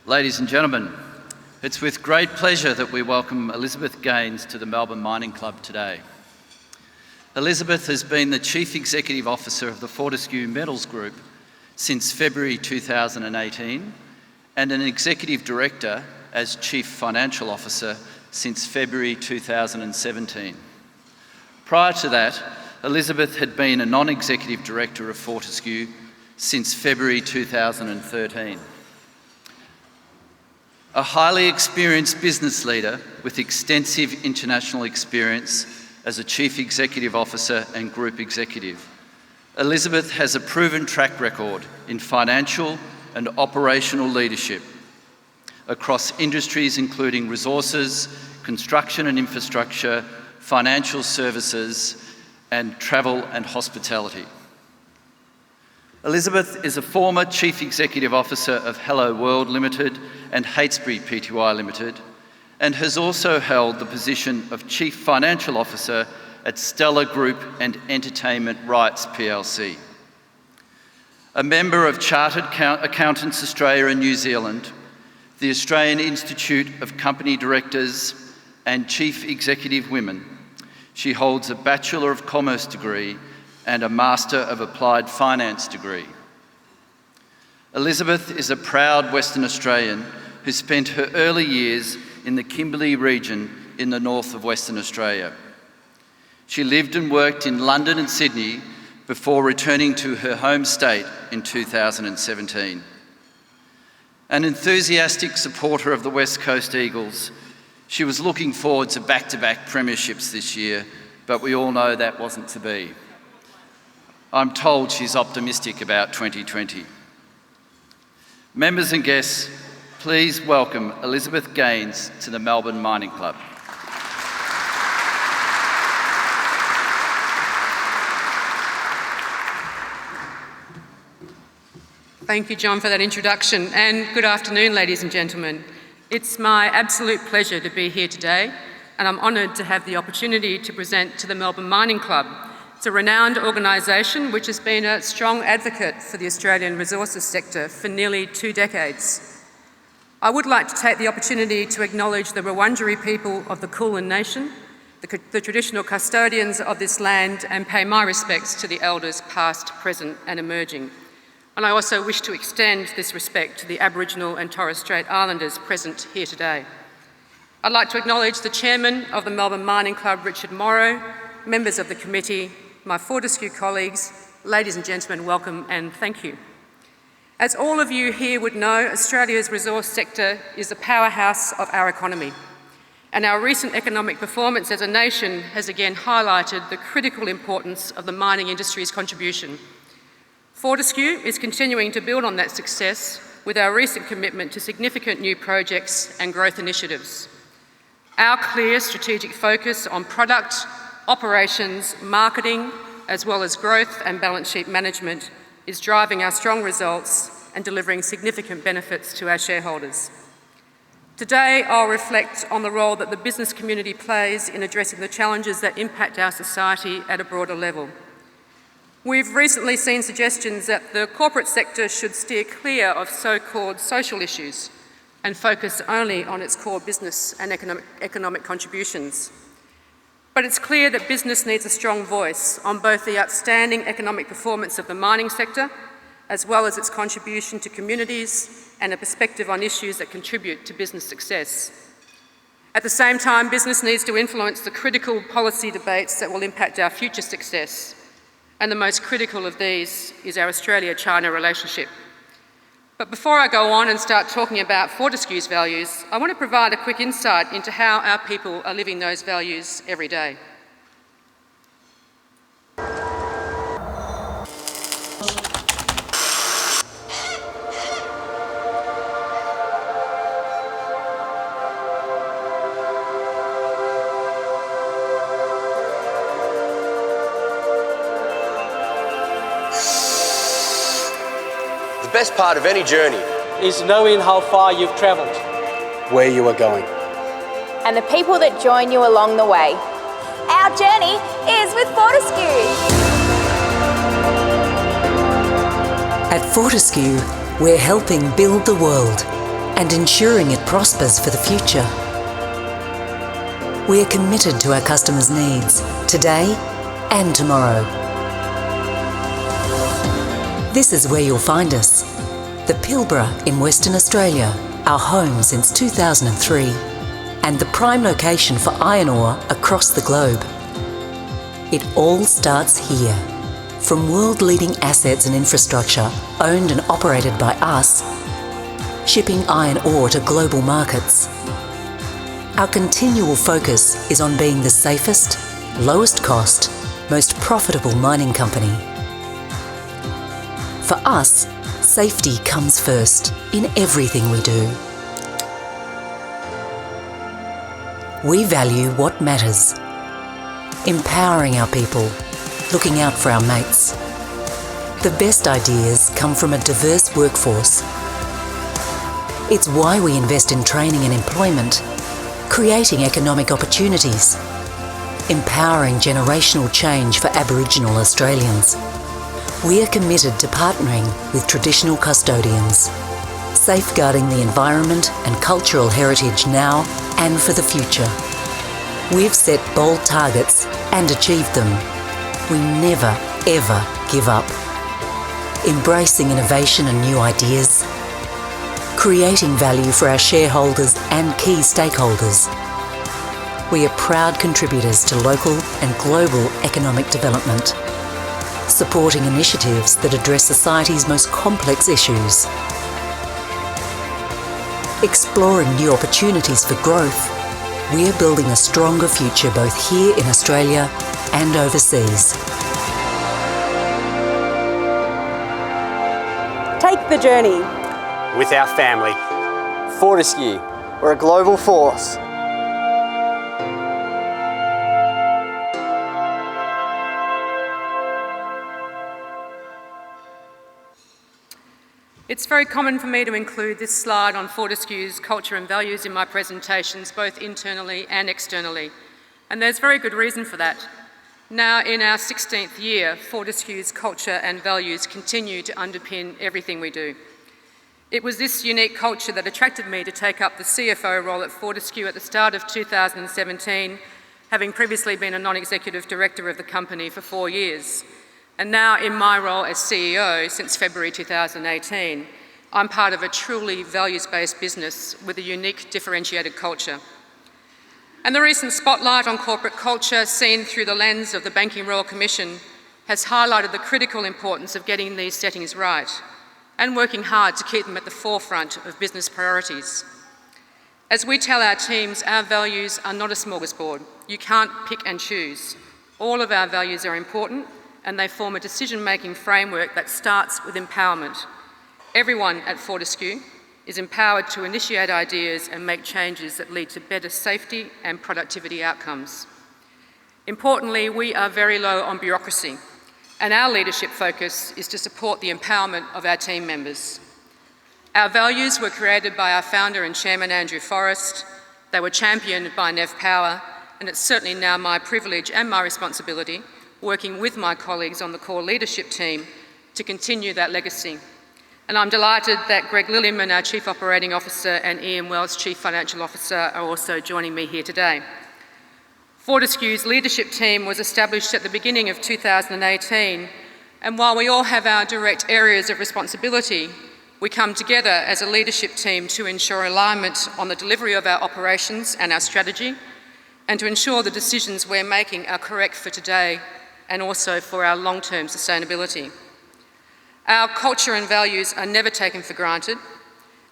Ladies and gentlemen, it's with great pleasure that we welcome Elizabeth Gaines to the Melbourne Mining Club today. Elizabeth has been the Chief Executive Officer of the Fortescue Metals Group since February 2018 and an Executive Director as Chief Financial Officer since February 2017. Prior to that, Elizabeth had been a Non-Executive Director of Fortescue since February 2013. A highly experienced business leader with extensive international experience as a Chief Executive Officer and Group Executive, Elizabeth has a proven track record in financial and operational leadership across industries including resources, construction and infrastructure, financial services, and travel and hospitality. Elizabeth is a former Chief Executive Officer of Hello World Limited and Heytesbury Pty Limited, and has also held the position of Chief Financial Officer at Stella Group and Entertainment Rights plc. A member of Chartered Accountants Australia and New Zealand, the Australian Institute of Company Directors and Chief Executive Women, she holds a Bachelor of Commerce degree and a Master of Applied Finance degree. Elizabeth is a proud Western Australian who spent her early years in the Kimberley region in the north of Western Australia. She lived and worked in London and Sydney before returning to her home state in 2017. An enthusiastic supporter of the West Coast Eagles, she was looking forward to back-to-back premierships this year, but we all know that wasn't to be. I'm told she's optimistic about 2020. Members and guests, please welcome Elizabeth Gaines to the Melbourne Mining Club. Thank you, John, for that introduction, and good afternoon, ladies and gentlemen. It's my absolute pleasure to be here today, and I'm honoured to have the opportunity to present to the Melbourne Mining Club. It's a renowned organisation which has been a strong advocate for the Australian resources sector for nearly 2 decades. I would like to take the opportunity to acknowledge the Wurundjeri people of the Kulin Nation, the traditional custodians of this land, and pay my respects to the elders past, present and emerging. And I also wish to extend this respect to the Aboriginal and Torres Strait Islanders present here today. I'd like to acknowledge the Chairman of the Melbourne Mining Club, Richard Morrow, members of the committee, my Fortescue colleagues, ladies and gentlemen, welcome and thank you. As all of you here would know, Australia's resource sector is the powerhouse of our economy, and our recent economic performance as a nation has again highlighted the critical importance of the mining industry's contribution. Fortescue is continuing to build on that success with our recent commitment to significant new projects and growth initiatives. Our clear strategic focus on product, operations, marketing, as well as growth and balance sheet management is driving our strong results and delivering significant benefits to our shareholders. Today, I'll reflect on the role that the business community plays in addressing the challenges that impact our society at a broader level. We've recently seen suggestions that the corporate sector should steer clear of so-called social issues and focus only on its core business and economic contributions. But it's clear that business needs a strong voice on both the outstanding economic performance of the mining sector, as well as its contribution to communities and a perspective on issues that contribute to business success. At the same time, business needs to influence the critical policy debates that will impact our future success. And the most critical of these is our Australia-China relationship. But before I go on and start talking about Fortescue's values, I want to provide a quick insight into how our people are living those values every day. The best part of any journey is knowing how far you've travelled, where you are going, and the people that join you along the way. Our journey is with Fortescue. At Fortescue, we're helping build the world. and ensuring it prospers for the future. We are committed to our customers' needs, today and tomorrow. This is where you'll find us. The Pilbara in Western Australia, our home since 2003, and the prime location for iron ore across the globe. It all starts here. From world-leading assets and infrastructure owned and operated by us, shipping iron ore to global markets. Our continual focus is on being the safest, lowest cost, most profitable mining company. For us, safety comes first in everything we do. We value what matters. Empowering our people, looking out for our mates. The best ideas come from a diverse workforce. It's why we invest in training and employment, creating economic opportunities, empowering generational change for Aboriginal Australians. We are committed to partnering with traditional custodians, safeguarding the environment and cultural heritage now and for the future. We've set bold targets and achieved them. We never, ever give up. Embracing innovation and new ideas, creating value for our shareholders and key stakeholders. We are proud contributors to local and global economic development, supporting initiatives that address society's most complex issues. Exploring new opportunities for growth, we are building a stronger future both here in Australia and overseas. Take the journey. With our family. Fortescue, we're a global force. It's very common for me to include this slide on Fortescue's culture and values in my presentations, both internally and externally. And there's very good reason for that. Now in our 16th year, Fortescue's culture and values continue to underpin everything we do. It was this unique culture that attracted me to take up the CFO role at Fortescue at the start of 2017, having previously been a non-executive director of the company for 4 years. And now in my role as CEO since February 2018, I'm part of a truly values-based business with a unique differentiated culture. And the recent spotlight on corporate culture seen through the lens of the Banking Royal Commission has highlighted the critical importance of getting these settings right and working hard to keep them at the forefront of business priorities. As we tell our teams, our values are not a smorgasbord. You can't pick and choose. All of our values are important and they form a decision-making framework that starts with empowerment. Everyone at Fortescue is empowered to initiate ideas and make changes that lead to better safety and productivity outcomes. Importantly, we are very low on bureaucracy, and our leadership focus is to support the empowerment of our team members. Our values were created by our founder and chairman, Andrew Forrest. They were championed by Nev Power, and it's certainly now my privilege and my responsibility, working with my colleagues on the core leadership team, to continue that legacy. And I'm delighted that Greg Lilliman, our Chief Operating Officer, and Ian Wells, Chief Financial Officer, are also joining me here today. Fortescue's leadership team was established at the beginning of 2018, and while we all have our direct areas of responsibility, we come together as a leadership team to ensure alignment on the delivery of our operations and our strategy, and to ensure the decisions we're making are correct for today and also for our long-term sustainability. Our culture and values are never taken for granted,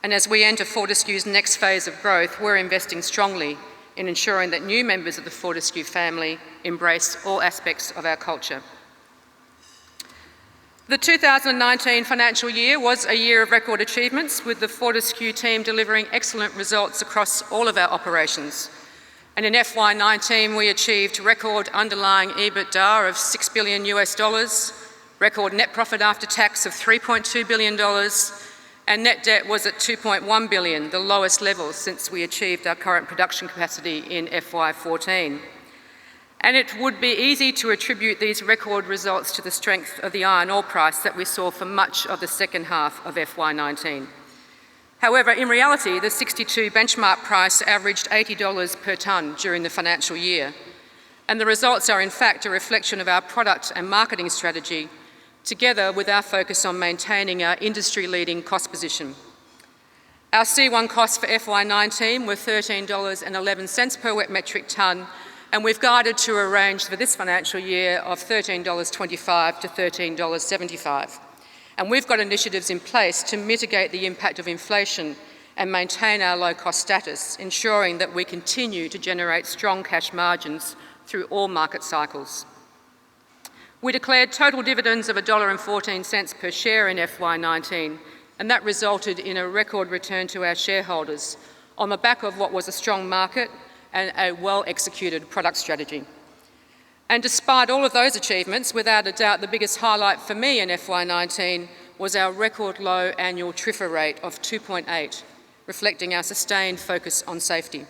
and as we enter Fortescue's next phase of growth, we're investing strongly in ensuring that new members of the Fortescue family embrace all aspects of our culture. The 2019 financial year was a year of record achievements, with the Fortescue team delivering excellent results across all of our operations. And in FY19, we achieved record underlying EBITDA of $6 billion, record net profit after tax of $3.2 billion, and net debt was at $2.1 billion, the lowest level since we achieved our current production capacity in FY14. And it would be easy to attribute these record results to the strength of the iron ore price that we saw for much of the second half of FY19. However, in reality, the 62 benchmark price averaged $80 per tonne during the financial year, and the results are in fact a reflection of our product and marketing strategy, together with our focus on maintaining our industry-leading cost position. Our C1 costs for FY19 were $13.11 per wet metric tonne, and we've guided to a range for this financial year of $13.25 to $13.75. And we've got initiatives in place to mitigate the impact of inflation and maintain our low-cost status, ensuring that we continue to generate strong cash margins through all market cycles. We declared total dividends of $1.14 per share in FY19, and that resulted in a record return to our shareholders on the back of what was a strong market and a well-executed product strategy. And despite all of those achievements, without a doubt the biggest highlight for me in FY19 was our record low annual TRIFR rate of 2.8, reflecting our sustained focus on safety.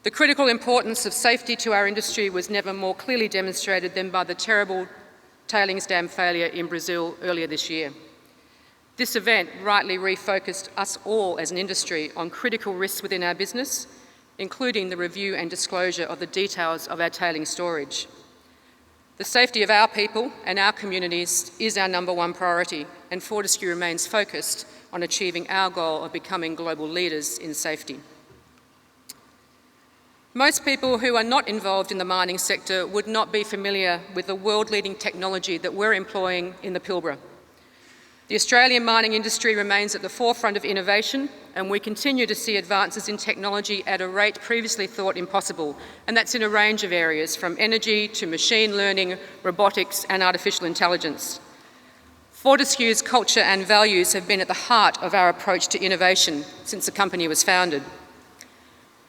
The critical importance of safety to our industry was never more clearly demonstrated than by the terrible tailings dam failure in Brazil earlier this year. This event rightly refocused us all as an industry on critical risks within our business, including the review and disclosure of the details of our tailings storage. The safety of our people and our communities is our number one priority, and Fortescue remains focused on achieving our goal of becoming global leaders in safety. Most people who are not involved in the mining sector would not be familiar with the world-leading technology that we're employing in the Pilbara. The Australian mining industry remains at the forefront of innovation, and we continue to see advances in technology at a rate previously thought impossible, and that's in a range of areas, from energy to machine learning, robotics and artificial intelligence. Fortescue's culture and values have been at the heart of our approach to innovation since the company was founded.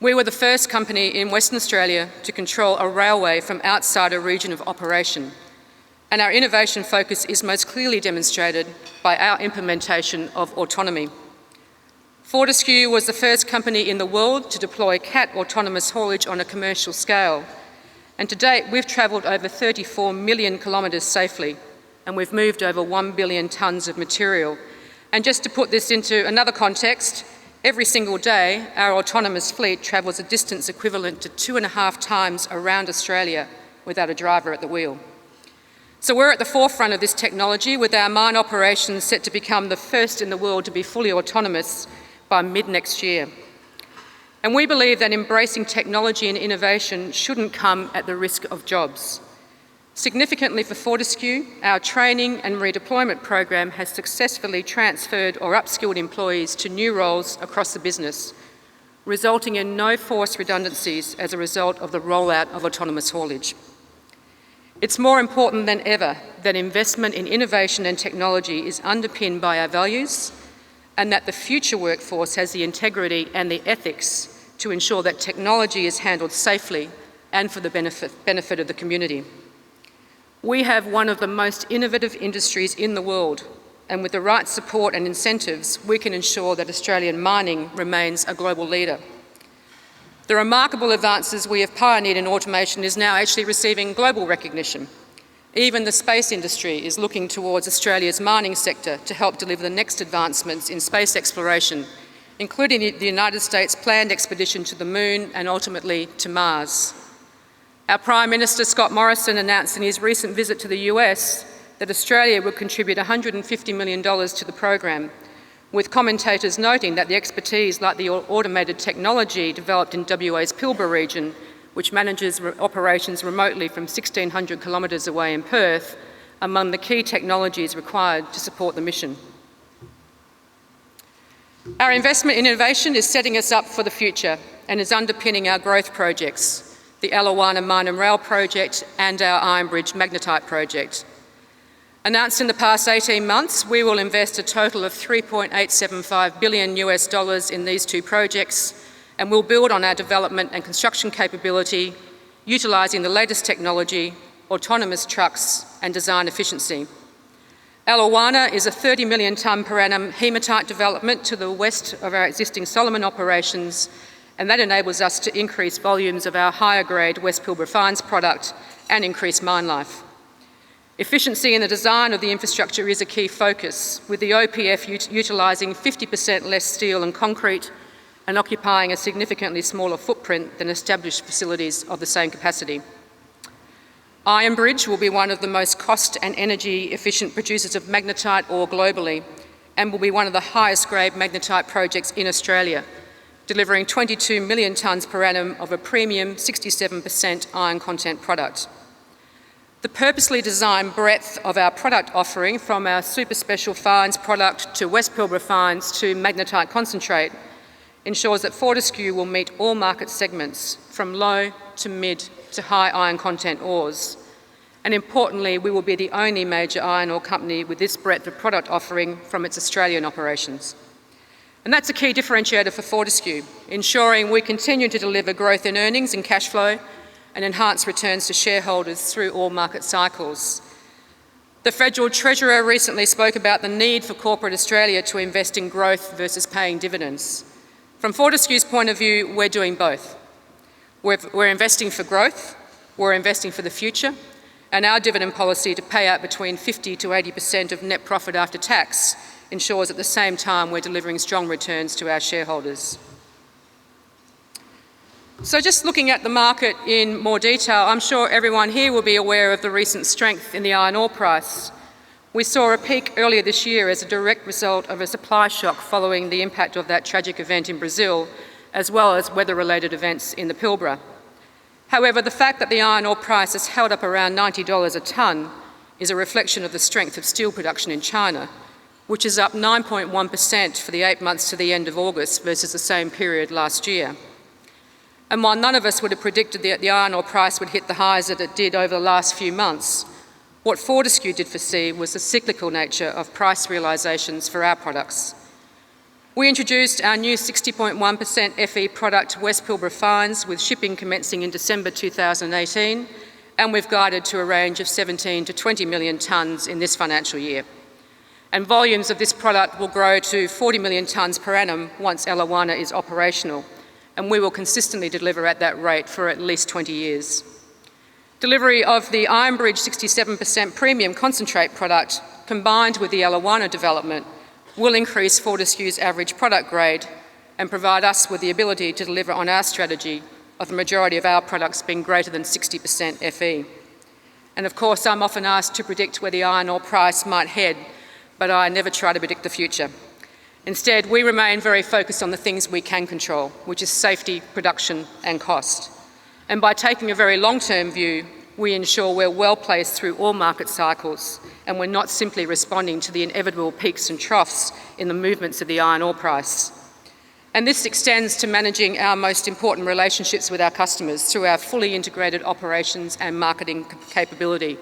We were the first company in Western Australia to control a railway from outside a region of operation, and our innovation focus is most clearly demonstrated by our implementation of autonomy. Fortescue was the first company in the world to deploy CAT autonomous haulage on a commercial scale, and to date we've travelled over 34 million kilometres safely, and we've moved over 1 billion tonnes of material. And just to put this into another context, every single day our autonomous fleet travels a distance equivalent to 2.5 times around Australia without a driver at the wheel. So we're at the forefront of this technology, with our mine operations set to become the first in the world to be fully autonomous by mid-next year. And we believe that embracing technology and innovation shouldn't come at the risk of jobs. Significantly for Fortescue, our training and redeployment program has successfully transferred or upskilled employees to new roles across the business, resulting in no forced redundancies as a result of the rollout of autonomous haulage. It's more important than ever that investment in innovation and technology is underpinned by our values, and that the future workforce has the integrity and the ethics to ensure that technology is handled safely and for the benefit of the community. We have one of the most innovative industries in the world, and with the right support and incentives, we can ensure that Australian mining remains a global leader. The remarkable advances we have pioneered in automation is now actually receiving global recognition. Even the space industry is looking towards Australia's mining sector to help deliver the next advancements in space exploration, including the United States' planned expedition to the Moon and ultimately to Mars. Our Prime Minister Scott Morrison announced in his recent visit to the US that Australia would contribute $150 million to the program, with commentators noting that the expertise like the automated technology developed in WA's Pilbara region, which manages operations remotely from 1,600 kilometres away in Perth, among the key technologies required to support the mission. Our investment in innovation is setting us up for the future and is underpinning our growth projects, the Eliwana Mine and Rail project and our Iron Bridge magnetite project. Announced in the past 18 months, we will invest a total of $3.875 billion in these two projects, and we'll build on our development and construction capability, utilising the latest technology, autonomous trucks and design efficiency. Eliwana is a 30 million tonne per annum hematite development to the west of our existing Solomon operations, and that enables us to increase volumes of our higher grade West Pilbara fines product and increase mine life. Efficiency in the design of the infrastructure is a key focus, with the OPF utilising 50% less steel and concrete and occupying a significantly smaller footprint than established facilities of the same capacity. Iron Bridge will be one of the most cost and energy efficient producers of magnetite ore globally and will be one of the highest grade magnetite projects in Australia, delivering 22 million tonnes per annum of a premium 67% iron content product. The purposely designed breadth of our product offering, from our super special fines product to West Pilbara fines to magnetite concentrate, ensures that Fortescue will meet all market segments, from low to mid to high iron content ores. And importantly, we will be the only major iron ore company with this breadth of product offering from its Australian operations. And that's a key differentiator for Fortescue, ensuring we continue to deliver growth in earnings and cash flow and enhance returns to shareholders through all market cycles. The Federal Treasurer recently spoke about the need for corporate Australia to invest in growth versus paying dividends. From Fortescue's point of view, we're doing both. We're investing for growth, we're investing for the future, and our dividend policy to pay out between 50 to 80% of net profit after tax ensures at the same time we're delivering strong returns to our shareholders. So just looking at the market in more detail, I'm sure everyone here will be aware of the recent strength in the iron ore price. We saw a peak earlier this year as a direct result of a supply shock following the impact of that tragic event in Brazil, as well as weather-related events in the Pilbara. However, the fact that the iron ore price has held up around $90 a tonne is a reflection of the strength of steel production in China, which is up 9.1% for the 8 months to the end of August versus the same period last year. And while none of us would have predicted that the iron ore price would hit the highs that it did over the last few months, what Fortescue did foresee was the cyclical nature of price realisations for our products. We introduced our new 60.1% Fe product West Pilbara fines, with shipping commencing in December 2018, and we've guided to a range of 17 to 20 million tonnes in this financial year. And volumes of this product will grow to 40 million tonnes per annum once Eliwana is operational, and we will consistently deliver at that rate for at least 20 years. Delivery of the Iron Bridge 67% premium concentrate product, combined with the Eliwana development, will increase Fortescue's average product grade and provide us with the ability to deliver on our strategy of the majority of our products being greater than 60% Fe. And of course, I'm often asked to predict where the iron ore price might head, but I never try to predict the future. Instead, we remain very focused on the things we can control, which is safety, production and cost. And by taking a very long-term view, we ensure we're well placed through all market cycles, and we're not simply responding to the inevitable peaks and troughs in the movements of the iron ore price. And this extends to managing our most important relationships with our customers through our fully integrated operations and marketing capability,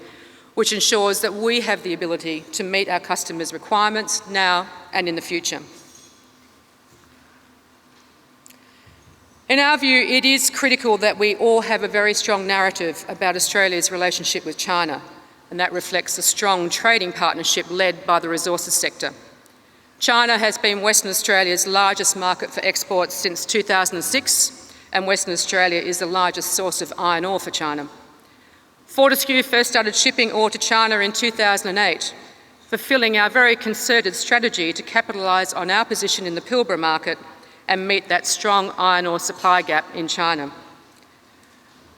which ensures that we have the ability to meet our customers' requirements now and in the future. In our view, it is critical that we all have a very strong narrative about Australia's relationship with China, and that reflects a strong trading partnership led by the resources sector. China has been Western Australia's largest market for exports since 2006, and Western Australia is the largest source of iron ore for China. Fortescue first started shipping ore to China in 2008, fulfilling our very concerted strategy to capitalise on our position in the Pilbara market and meet that strong iron ore supply gap in China.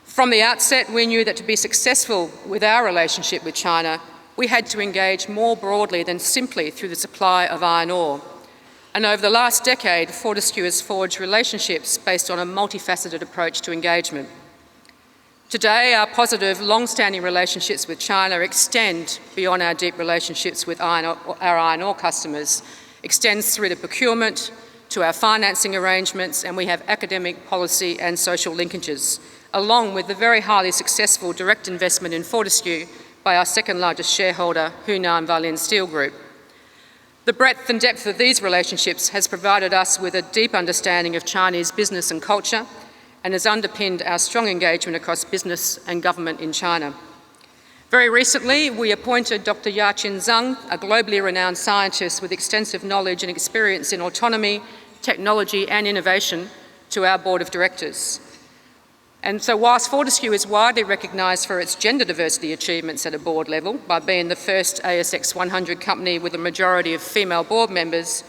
From the outset, we knew that to be successful with our relationship with China, we had to engage more broadly than simply through the supply of iron ore. And over the last decade, Fortescue has forged relationships based on a multifaceted approach to engagement. Today, our positive, long-standing relationships with China extend beyond our deep relationships with our iron ore customers, extends through to procurement, to our financing arrangements, and we have academic, policy and social linkages, along with the very highly successful direct investment in Fortescue by our second largest shareholder, Hunan Valin Steel Group. The breadth and depth of these relationships has provided us with a deep understanding of Chinese business and culture, and has underpinned our strong engagement across business and government in China. Very recently, we appointed Dr. Yaqin Zhang, a globally renowned scientist with extensive knowledge and experience in autonomy, technology and innovation, to our board of directors. And so whilst Fortescue is widely recognised for its gender diversity achievements at a board level by being the first ASX 100 company with a majority of female board members,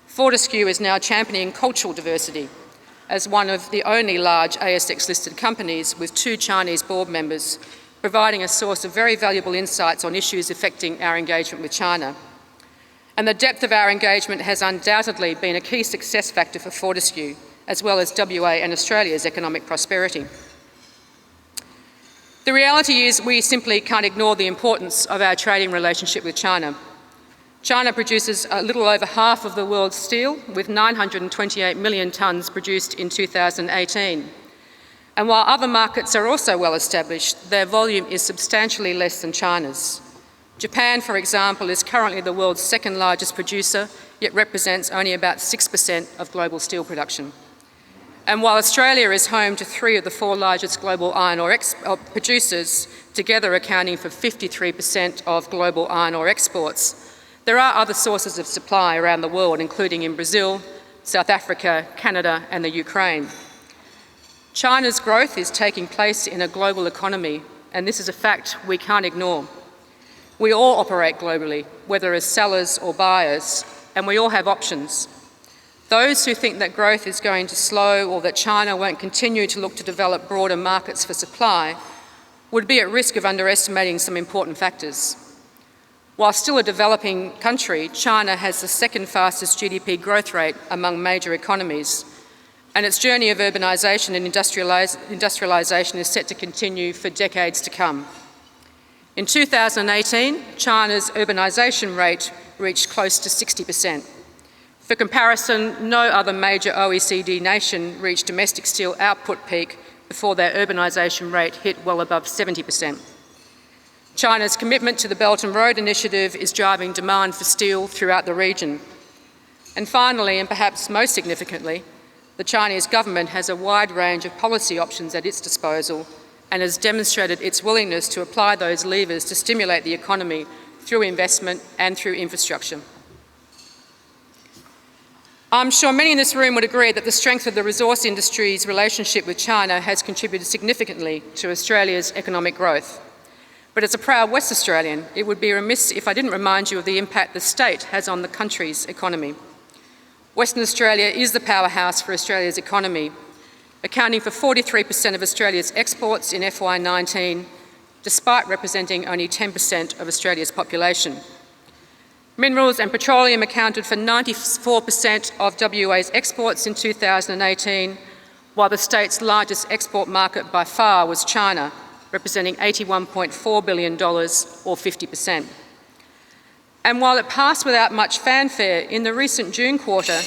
Fortescue is now championing cultural diversity as one of the only large ASX-listed companies with 2 Chinese board members, providing a source of very valuable insights on issues affecting our engagement with China. And the depth of our engagement has undoubtedly been a key success factor for Fortescue, as well as WA and Australia's economic prosperity. The reality is we simply can't ignore the importance of our trading relationship with China. China produces a little over half of the world's steel, with 928 million tonnes produced in 2018. And while other markets are also well established, their volume is substantially less than China's. Japan, for example, is currently the world's second largest producer, yet represents only about 6% of global steel production. And while Australia is home to 3 of the 4 largest global iron ore producers, together accounting for 53% of global iron ore exports, there are other sources of supply around the world, including in Brazil, South Africa, Canada, and the Ukraine. China's growth is taking place in a global economy, and this is a fact we can't ignore. We all operate globally, whether as sellers or buyers, and we all have options. Those who think that growth is going to slow or that China won't continue to look to develop broader markets for supply would be at risk of underestimating some important factors. While still a developing country, China has the second fastest GDP growth rate among major economies, and its journey of urbanisation and industrialisation is set to continue for decades to come. In 2018, China's urbanisation rate reached close to 60%. For comparison, no other major OECD nation reached domestic steel output peak before their urbanisation rate hit well above 70%. China's commitment to the Belt and Road Initiative is driving demand for steel throughout the region. And finally, and perhaps most significantly, the Chinese government has a wide range of policy options at its disposal and has demonstrated its willingness to apply those levers to stimulate the economy through investment and through infrastructure. I'm sure many in this room would agree that the strength of the resource industry's relationship with China has contributed significantly to Australia's economic growth. But as a proud West Australian, it would be remiss if I didn't remind you of the impact the state has on the country's economy. Western Australia is the powerhouse for Australia's economy, accounting for 43% of Australia's exports in FY19, despite representing only 10% of Australia's population. Minerals and petroleum accounted for 94% of WA's exports in 2018, while the state's largest export market by far was China, representing $81.4 billion or 50%. And while it passed without much fanfare, in the recent June quarter,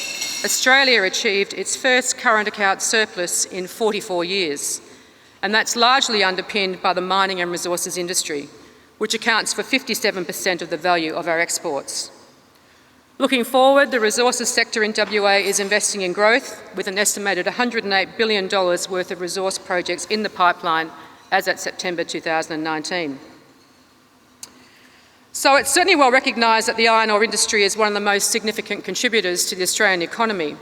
Australia achieved its first current account surplus in 44 years, and that's largely underpinned by the mining and resources industry, which accounts for 57% of the value of our exports. Looking forward, the resources sector in WA is investing in growth, with an estimated $108 billion worth of resource projects in the pipeline as at September 2019. So it's certainly well recognised that the iron ore industry is one of the most significant contributors to the Australian economy.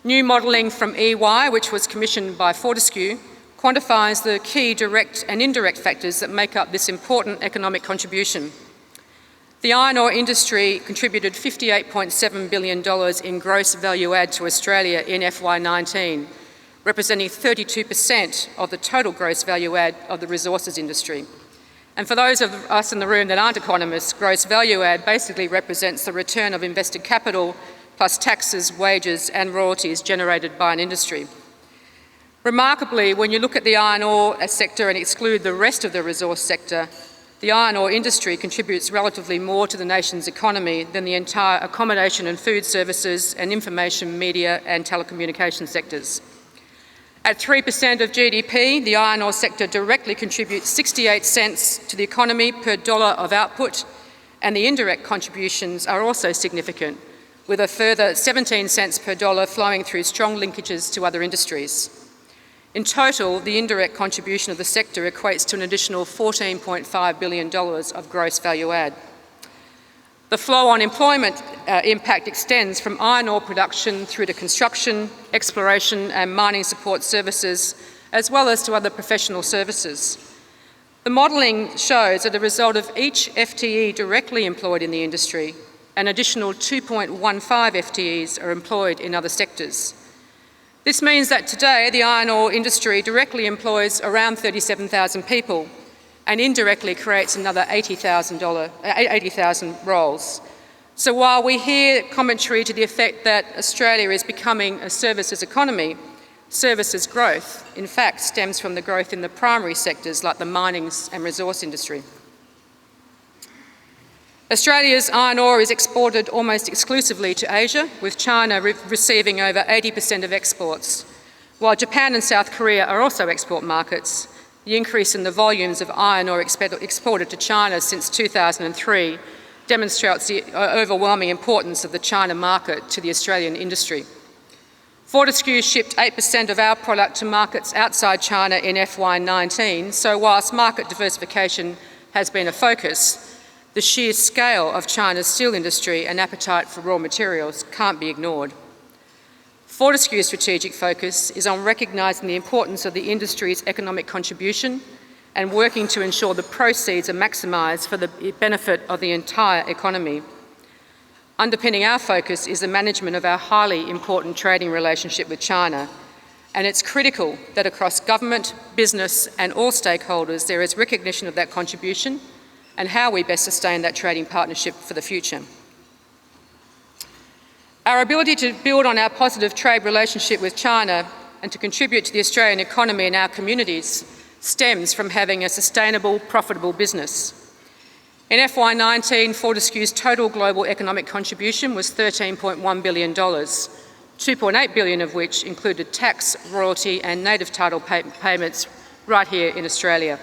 New modelling from EY, which was commissioned by Fortescue, quantifies the key direct and indirect factors that make up this important economic contribution. The iron ore industry contributed $58.7 billion in gross value add to Australia in FY19, representing 32% of the total gross value add of the resources industry. And for those of us in the room that aren't economists, gross value add basically represents the return of invested capital plus taxes, wages and royalties generated by an industry. Remarkably, when you look at the iron ore sector and exclude the rest of the resource sector, the iron ore industry contributes relatively more to the nation's economy than the entire accommodation and food services and information, media and telecommunication sectors. At 3% of GDP, the iron ore sector directly contributes 68 cents to the economy per dollar of output, and the indirect contributions are also significant, with a further 17 cents per dollar flowing through strong linkages to other industries. In total, the indirect contribution of the sector equates to an additional $14.5 billion of gross value add. The flow-on employment impact extends from iron ore production through to construction, exploration and mining support services, as well as to other professional services. The modelling shows that as a result of each FTE directly employed in the industry, an additional 2.15 FTEs are employed in other sectors. This means that today the iron ore industry directly employs around 37,000 people and indirectly creates another 80,000 roles. So while we hear commentary to the effect that Australia is becoming a services economy, services growth, in fact, stems from the growth in the primary sectors like the mining and resource industry. Australia's iron ore is exported almost exclusively to Asia, with China receiving over 80% of exports. While Japan and South Korea are also export markets, the increase in the volumes of iron ore exported to China since 2003 demonstrates the overwhelming importance of the China market to the Australian industry. Fortescue shipped 8% of our product to markets outside China in FY19, so whilst market diversification has been a focus, the sheer scale of China's steel industry and appetite for raw materials can't be ignored. Fortescue's strategic focus is on recognising the importance of the industry's economic contribution and working to ensure the proceeds are maximised for the benefit of the entire economy. Underpinning our focus is the management of our highly important trading relationship with China, and it's critical that across government, business and all stakeholders there is recognition of that contribution and how we best sustain that trading partnership for the future. Our ability to build on our positive trade relationship with China and to contribute to the Australian economy and our communities stems from having a sustainable, profitable business. In FY19, Fortescue's total global economic contribution was $13.1 billion, $2.8 billion of which included tax, royalty and native title payments right here in Australia.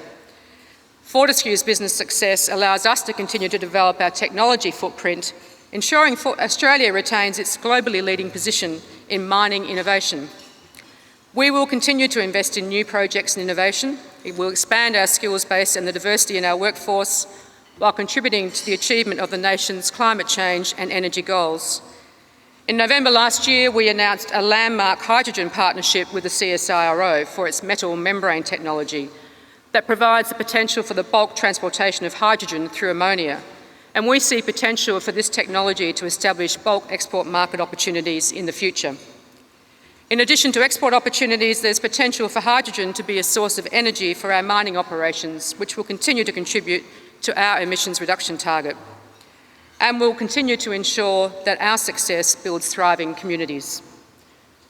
Fortescue's business success allows us to continue to develop our technology footprint, ensuring Australia retains its globally leading position in mining innovation. We will continue to invest in new projects and innovation. It will expand our skills base and the diversity in our workforce, while contributing to the achievement of the nation's climate change and energy goals. In November last year, we announced a landmark hydrogen partnership with the CSIRO for its metal membrane technology that provides the potential for the bulk transportation of hydrogen through ammonia. And we see potential for this technology to establish bulk export market opportunities in the future. In addition to export opportunities, there's potential for hydrogen to be a source of energy for our mining operations, which will continue to contribute to our emissions reduction target. And we'll continue to ensure that our success builds thriving communities.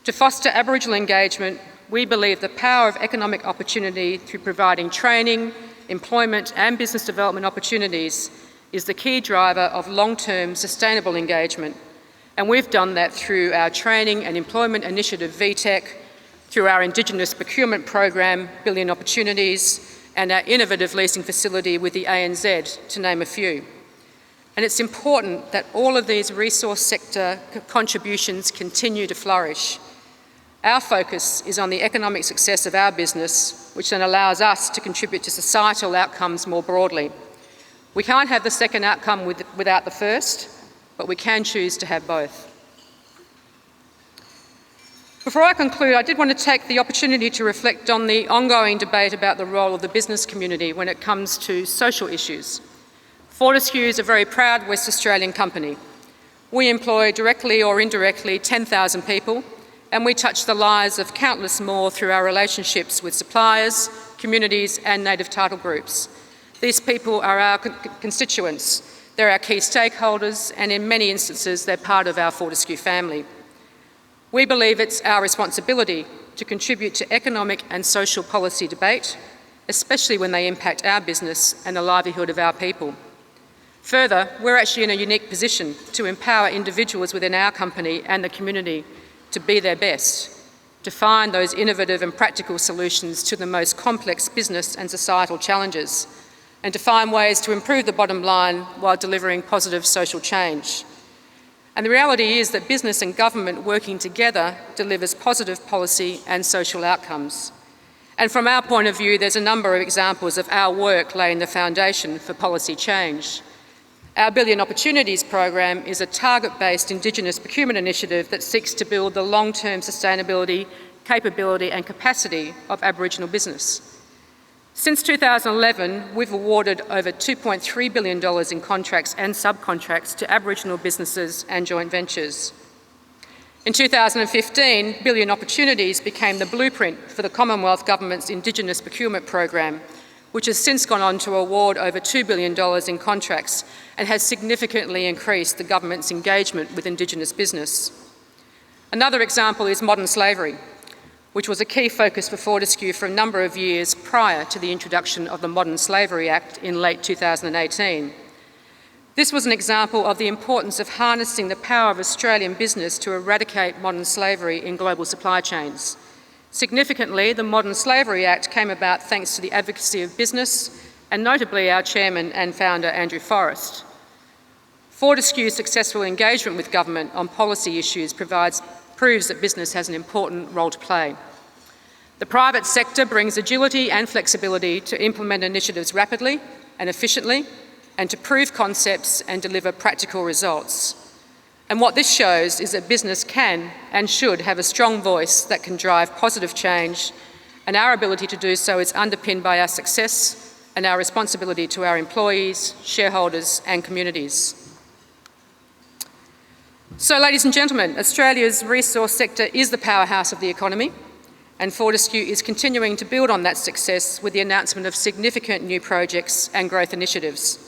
To foster Aboriginal engagement, we believe the power of economic opportunity through providing training, employment and business development opportunities is the key driver of long-term sustainable engagement. And we've done that through our training and employment initiative VTech, through our Indigenous procurement program, Billion Opportunities, and our innovative leasing facility with the ANZ, to name a few. And it's important that all of these resource sector contributions continue to flourish. Our focus is on the economic success of our business, which then allows us to contribute to societal outcomes more broadly. We can't have the second outcome without the first, but we can choose to have both. Before I conclude, I did want to take the opportunity to reflect on the ongoing debate about the role of the business community when it comes to social issues. Fortescue is a very proud West Australian company. We employ directly or indirectly 10,000 people, and we touch the lives of countless more through our relationships with suppliers, communities and native title groups. These people are our constituents, they're our key stakeholders, and in many instances they're part of our Fortescue family. We believe it's our responsibility to contribute to economic and social policy debate, especially when they impact our business and the livelihood of our people. Further, we're actually in a unique position to empower individuals within our company and the community to be their best, to find those innovative and practical solutions to the most complex business and societal challenges, and to find ways to improve the bottom line while delivering positive social change. And the reality is that business and government working together delivers positive policy and social outcomes. And from our point of view, there's a number of examples of our work laying the foundation for policy change. Our Billion Opportunities program is a target-based Indigenous procurement initiative that seeks to build the long-term sustainability, capability and capacity of Aboriginal business. Since 2011, we've awarded over $2.3 billion in contracts and subcontracts to Aboriginal businesses and joint ventures. In 2015, Billion Opportunities became the blueprint for the Commonwealth Government's Indigenous Procurement Program, which has since gone on to award over $2 billion in contracts and has significantly increased the government's engagement with Indigenous business. Another example is modern slavery, which was a key focus for Fortescue for a number of years prior to the introduction of the Modern Slavery Act in late 2018. This was an example of the importance of harnessing the power of Australian business to eradicate modern slavery in global supply chains. Significantly, the Modern Slavery Act came about thanks to the advocacy of business and notably our chairman and founder, Andrew Forrest. Fortescue's successful engagement with government on policy issues proves that business has an important role to play. The private sector brings agility and flexibility to implement initiatives rapidly and efficiently and to prove concepts and deliver practical results. And what this shows is that business can and should have a strong voice that can drive positive change, and our ability to do so is underpinned by our success and our responsibility to our employees, shareholders and communities. So, ladies and gentlemen, Australia's resource sector is the powerhouse of the economy, and Fortescue is continuing to build on that success with the announcement of significant new projects and growth initiatives.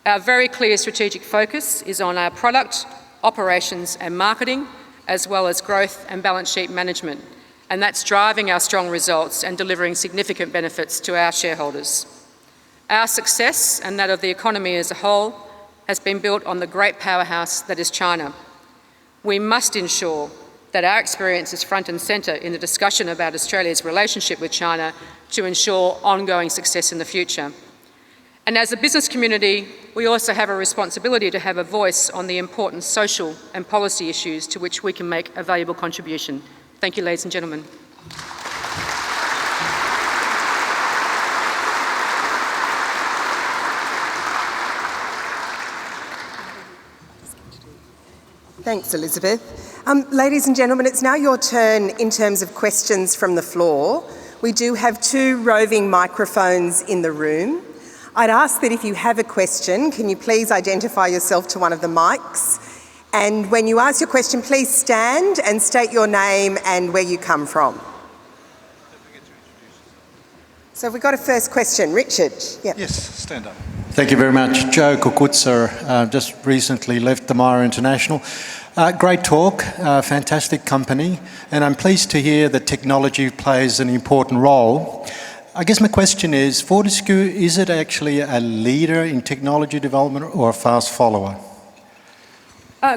Our very clear strategic focus is on our product, operations and marketing, as well as growth and balance sheet management, and that's driving our strong results and delivering significant benefits to our shareholders. Our success, and that of the economy as a whole, has been built on the great powerhouse that is China. We must ensure that our experience is front and centre in the discussion about Australia's relationship with China to ensure ongoing success in the future. And as a business community, we also have a responsibility to have a voice on the important social and policy issues to which we can make a valuable contribution. Thank you, ladies and gentlemen. Thanks, Elizabeth. Ladies and gentlemen, it's now your turn in terms of questions from the floor. We do have 2 roving microphones in the room. I'd ask that if you have a question, can you please identify yourself to one of the mics? And when you ask your question, please stand and state your name and where you come from. So we've got a first question. Richard. Yep. Yes, stand up. Thank you very much. Joe Kukutsa, just recently left the Myer International. Great talk, fantastic company, and I'm pleased to hear that technology plays an important role. I guess my question is, Fortescue, is it actually a leader in technology development or a fast follower?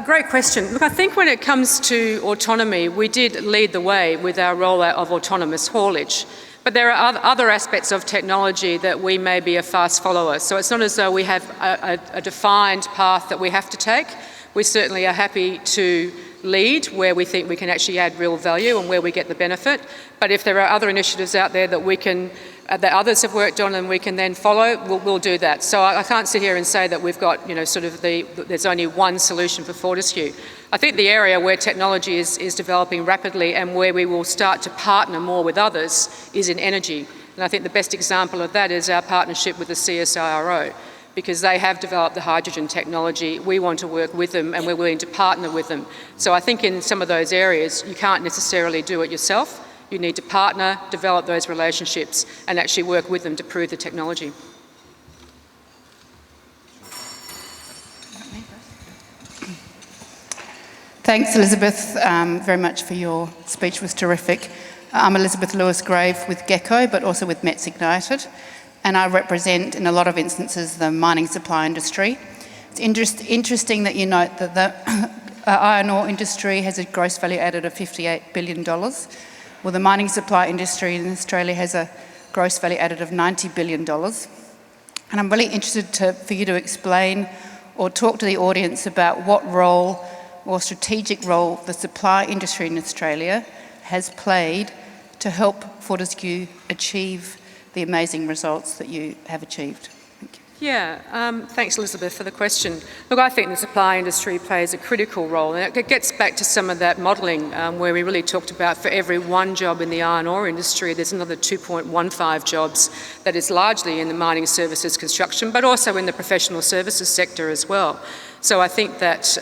Great question. Look, I think when it comes to autonomy, we did lead the way with our rollout of autonomous haulage. But there are other aspects of technology that we may be a fast follower. So it's not as though we have a defined path that we have to take. We certainly are happy to lead where we think we can actually add real value and where we get the benefit. But if there are other initiatives out there that we can, that others have worked on and we can then follow, we'll do that. So I can't sit here and say that we've got, sort of there's only one solution for Fortescue. I think the area where technology is developing rapidly and where we will start to partner more with others is in energy. And I think the best example of that is our partnership with the CSIRO, because they have developed the hydrogen technology. We want to work with them and we're willing to partner with them. So I think in some of those areas, you can't necessarily do it yourself. You need to partner, develop those relationships and actually work with them to prove the technology. Thanks, Elizabeth, very much for your speech. Was terrific. I'm Elizabeth Lewis-Grave with Gecko, but also with Mets Ignited, and I represent, in a lot of instances, the mining supply industry. It's interesting that you note that the iron ore industry has a gross value added of $58 billion. Well, the mining supply industry in Australia has a gross value added of $90 billion. And I'm really interested for you to explain or talk to the audience about what role or strategic role the supply industry in Australia has played to help Fortescue achieve the amazing results that you have achieved. Thank you. Thanks, Elizabeth, for the question. Look, I think the supply industry plays a critical role, and it gets back to some of that modelling where we really talked about for every one job in the iron ore industry, there's another 2.15 jobs that is largely in the mining services construction, but also in the professional services sector as well. So I think that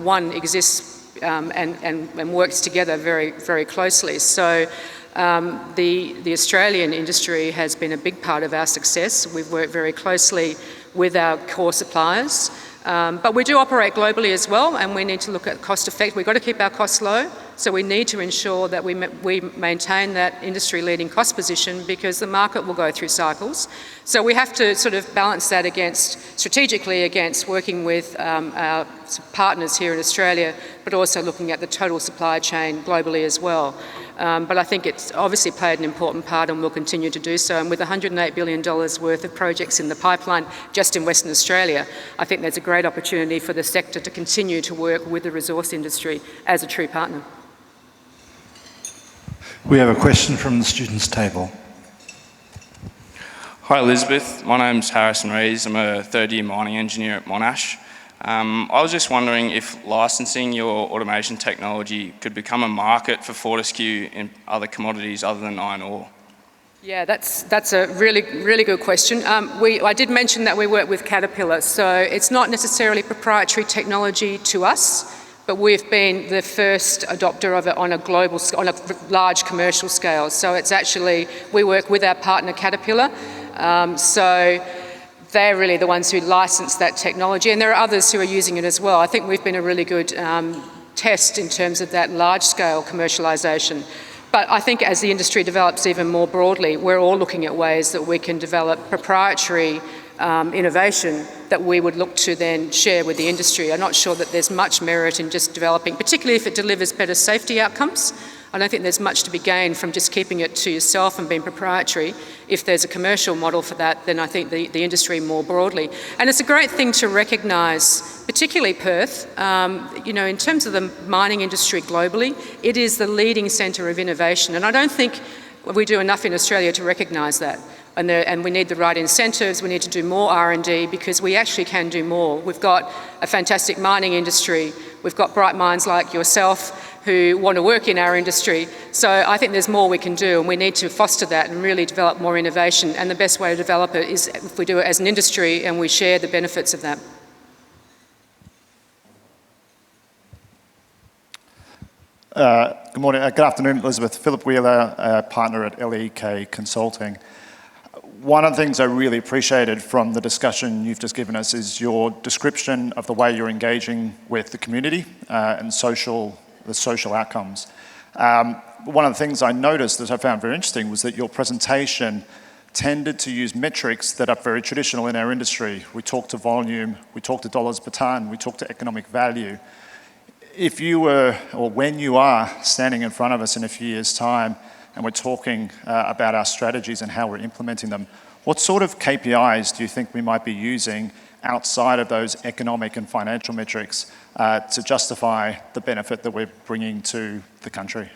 one exists and works together very, very closely. So the Australian industry has been a big part of our success. We've worked very closely with our core suppliers, but we do operate globally as well, and we need to look at cost effect. We've got to keep our costs low, so we need to ensure that we maintain that industry-leading cost position because the market will go through cycles. So we have to sort of balance that strategically against working with our partners here in Australia, but also looking at the total supply chain globally as well. But I think it's obviously played an important part and will continue to do so. And with $108 billion worth of projects in the pipeline just in Western Australia, I think there's a great opportunity for the sector to continue to work with the resource industry as a true partner. We have a question from the students' table. Hi Elizabeth, my name's Harrison Rees. I'm a third-year mining engineer at Monash. I was just wondering if licensing your automation technology could become a market for Fortescue in other commodities other than iron ore. Yeah, that's a really, really good question. I did mention that we work with Caterpillar, so it's not necessarily proprietary technology to us, but we've been the first adopter of it on a large commercial scale. So it's actually, we work with our partner Caterpillar, so they're really the ones who license that technology, and there are others who are using it as well. I think we've been a really good test in terms of that large-scale commercialisation. But I think as the industry develops even more broadly, we're all looking at ways that we can develop proprietary innovation that we would look to then share with the industry. I'm not sure that there's much merit in just developing, particularly if it delivers better safety outcomes. I don't think there's much to be gained from just keeping it to yourself and being proprietary. If there's a commercial model for that, then I think the industry more broadly. And it's a great thing to recognise, particularly Perth, in terms of the mining industry globally, it is the leading centre of innovation. And I don't think we do enough in Australia to recognise that. And we need the right incentives, we need to do more R&D because we actually can do more. We've got a fantastic mining industry, we've got bright minds like yourself who want to work in our industry. So I think there's more we can do and we need to foster that and really develop more innovation. And the best way to develop it is if we do it as an industry and we share the benefits of that. Good morning, good afternoon, Elizabeth. Philip Wheeler, partner at LEK Consulting. One of the things I really appreciated from the discussion you've just given us is your description of the way you're engaging with the community and the social outcomes. One of the things I noticed that I found very interesting was that your presentation tended to use metrics that are very traditional in our industry. We talk to volume, we talk to dollars per tonne, we talk to economic value. If you were, or when you are standing in front of us in a few years' time and we're talking about our strategies and how we're implementing them, what sort of KPIs do you think we might be using outside of those economic and financial metrics to justify the benefit that we're bringing to the country?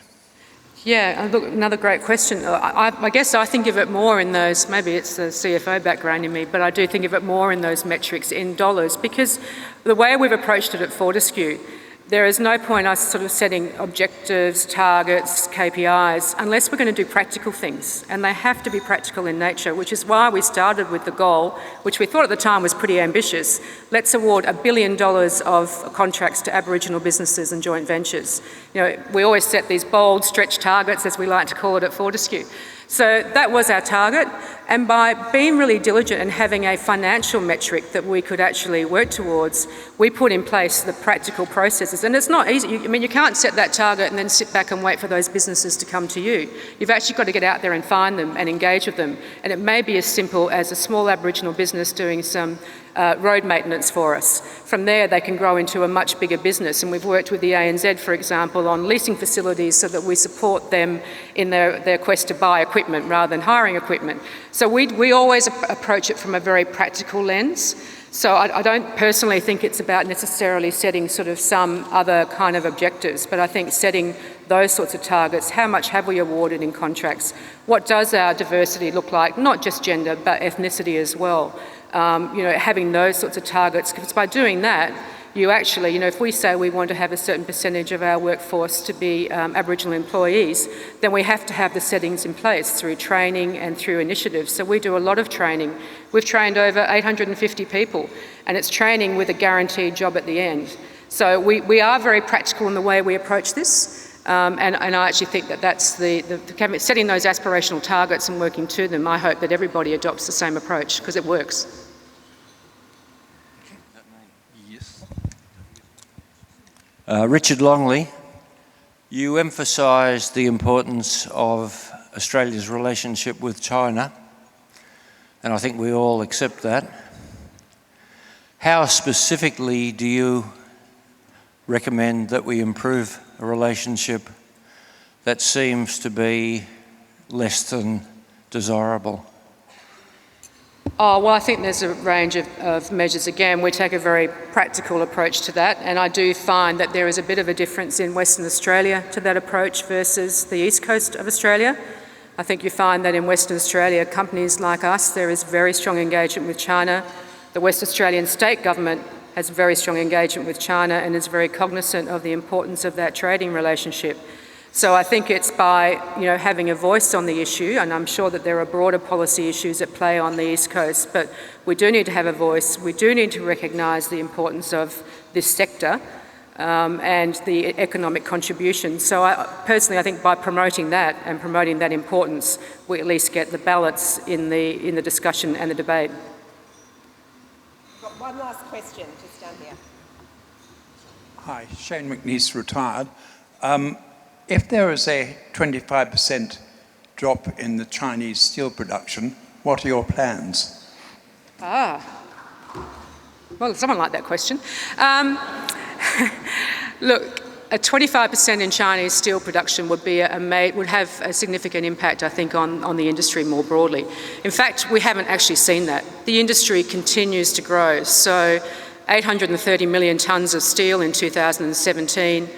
Yeah, look, another great question. I guess I think of it more in those, maybe it's the CFO background in me, but I do think of it more in those metrics in dollars because the way we've approached it at Fortescue, there is no point us sort of setting objectives, targets, KPIs, unless we're going to do practical things. And they have to be practical in nature, which is why we started with the goal, which we thought at the time was pretty ambitious. Let's award $1 billion of contracts to Aboriginal businesses and joint ventures. We always set these bold, stretch targets, as we like to call it at Fortescue. So that was our target, and by being really diligent and having a financial metric that we could actually work towards, we put in place the practical processes. And it's not easy. You can't set that target and then sit back and wait for those businesses to come to you. You've actually got to get out there and find them and engage with them. And it may be as simple as a small Aboriginal business doing some road maintenance for us. From there, they can grow into a much bigger business. And we've worked with the ANZ, for example, on leasing facilities so that we support them in their quest to buy equipment rather than hiring equipment. So we always approach it from a very practical lens. So I don't personally think it's about necessarily setting sort of some other kind of objectives, but I think setting those sorts of targets. How much have we awarded in contracts? What does our diversity look like? Not just gender, but ethnicity as well. Having those sorts of targets, because by doing that, you actually, if we say we want to have a certain percentage of our workforce to be Aboriginal employees, then we have to have the settings in place through training and through initiatives. So we do a lot of training. We've trained over 850 people, and it's training with a guaranteed job at the end. So we are very practical in the way we approach this, and I actually think that that's setting those aspirational targets and working to them. I hope that everybody adopts the same approach because it works. Richard Longley, you emphasised the importance of Australia's relationship with China, and I think we all accept that. How specifically do you recommend that we improve a relationship that seems to be less than desirable? Oh, well, I think there's a range of measures. Again, we take a very practical approach to that, and I do find that there is a bit of a difference in Western Australia to that approach versus the east coast of Australia. I think you find that in Western Australia, companies like us, there is very strong engagement with China. The West Australian state government has very strong engagement with China and is very cognizant of the importance of that trading relationship. So I think it's by having a voice on the issue, and I'm sure that there are broader policy issues at play on the East Coast, but we do need to have a voice. We do need to recognise the importance of this sector and the economic contribution. So personally, I think by promoting that and promoting that importance, we at least get the balance in the discussion and the debate. Got one last question just down here. Hi, Shane McNeese, retired. If there is a 25% drop in the Chinese steel production, what are your plans? Well, someone liked that question. Look, a 25% in Chinese steel production would have a significant impact, I think, on the industry more broadly. In fact, we haven't actually seen that. The industry continues to grow. So 830 million tonnes of steel in 2017,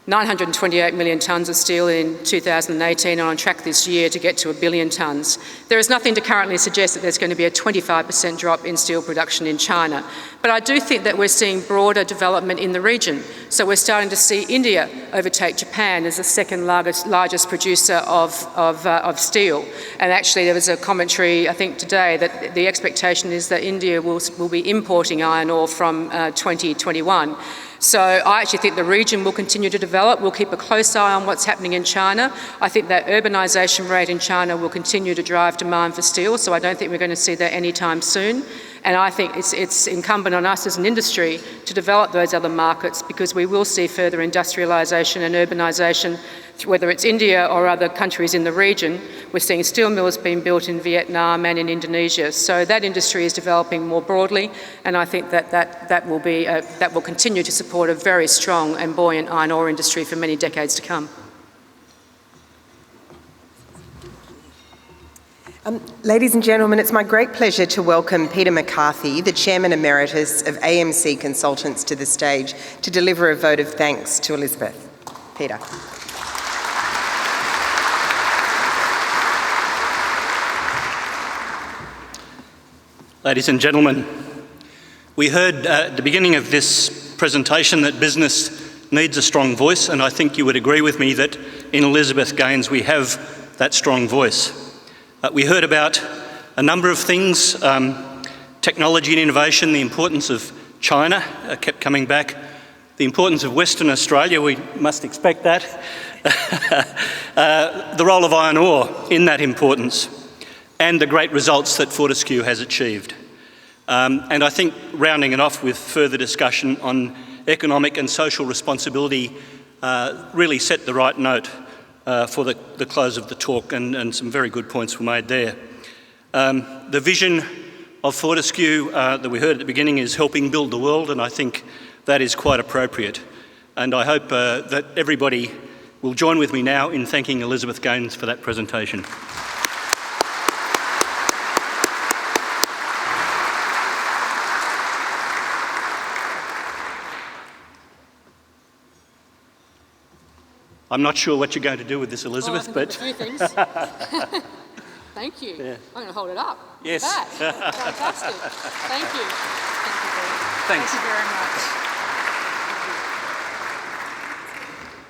928 million tonnes of steel in 2018, and on track this year to get to 1 billion tonnes. There is nothing to currently suggest that there's going to be a 25% drop in steel production in China. But I do think that we're seeing broader development in the region. So we're starting to see India overtake Japan as the second largest producer of steel. And actually there was a commentary, I think today, that the expectation is that India will be importing iron ore from 2021. So I actually think the region will continue to develop. We'll keep a close eye on what's happening in China. I think that urbanisation rate in China will continue to drive demand for steel, so I don't think we're going to see that anytime soon. And I think it's incumbent on us as an industry to develop those other markets, because we will see further industrialisation and urbanisation, whether it's India or other countries in the region. We're seeing steel mills being built in Vietnam and in Indonesia. So that industry is developing more broadly, and I think that will continue to support a very strong and buoyant iron ore industry for many decades to come. Ladies and gentlemen, it's my great pleasure to welcome Peter McCarthy, the Chairman Emeritus of AMC Consultants, to the stage to deliver a vote of thanks to Elizabeth. Peter. Ladies and gentlemen, we heard at the beginning of this presentation that business needs a strong voice, and I think you would agree with me that in Elizabeth Gaines we have that strong voice. We heard about a number of things, technology and innovation, the importance of China kept coming back, the importance of Western Australia, we must expect that, the role of iron ore in that importance, and the great results that Fortescue has achieved. And I think rounding it off with further discussion on economic and social responsibility really set the right note for the close of the talk, and some very good points were made there. The vision of Fortescue that we heard at the beginning is helping build the world, and I think that is quite appropriate. And I hope that everybody will join with me now in thanking Elizabeth Gaines for that presentation. I'm not sure what you're going to do with this, Elizabeth, I but... can do a few things. Thank you. Yeah. I'm going to hold it up. Yes. Fantastic. Thank you. Thank you Thanks. very much.